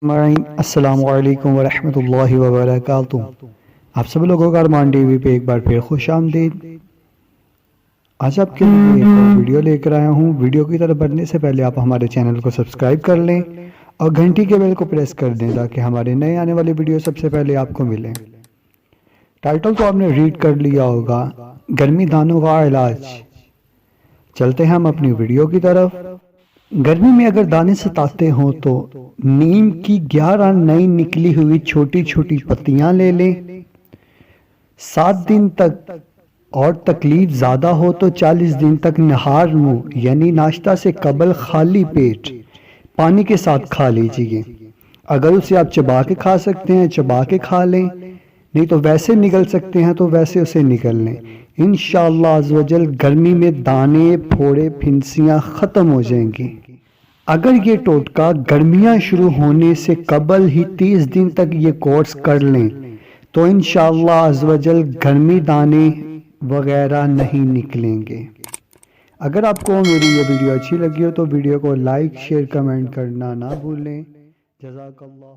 السلام علیکم ورحمۃ اللہ وبرکاتہ۔ آپ سب لوگوں کا ارمان ٹی وی پہ ایک بار پھر خوش آمدید۔ آج آپ کے لیے ایک اور ویڈیو لے کر آیا ہوں۔ ویڈیو کی طرف بڑھنے سے پہلے آپ ہمارے چینل کو سبسکرائب کر لیں اور گھنٹی کے بیل کو پریس کر دیں تاکہ ہمارے نئے آنے والی ویڈیو سب سے پہلے آپ کو ملیں۔ ٹائٹل تو آپ نے ریڈ کر لیا ہوگا، گرمی دانوں کا علاج۔ چلتے ہیں ہم اپنی ویڈیو کی طرف۔ گرمی میں اگر دانے ستاتے ہوں تو نیم کی 11 نئی نکلی ہوئی چھوٹی چھوٹی پتیاں لے لیں۔ 7 دن تک اور تکلیف زیادہ ہو تو 40 دن تک نہار منہ یعنی ناشتہ سے قبل خالی پیٹ پانی کے ساتھ کھا لیجئے۔ اگر اسے آپ چبا کے کھا سکتے ہیں چبا کے کھا لیں، نہیں تو ویسے نگل سکتے ہیں تو ویسے اسے نگل لیں۔ انشاءاللہ عزوجل گرمی میں دانے پھوڑے پھنسیاں ختم ہو جائیں گی۔ اگر یہ ٹوٹکا گرمیاں شروع ہونے سے قبل ہی 30 دن تک یہ کورس کر لیں تو انشاءاللہ عزوجل گرمی دانے وغیرہ نہیں نکلیں گے۔ اگر آپ کو میری یہ ویڈیو اچھی لگی ہو تو ویڈیو کو لائک شیئر کمنٹ کرنا نہ بھولیں۔ جزاک اللہ۔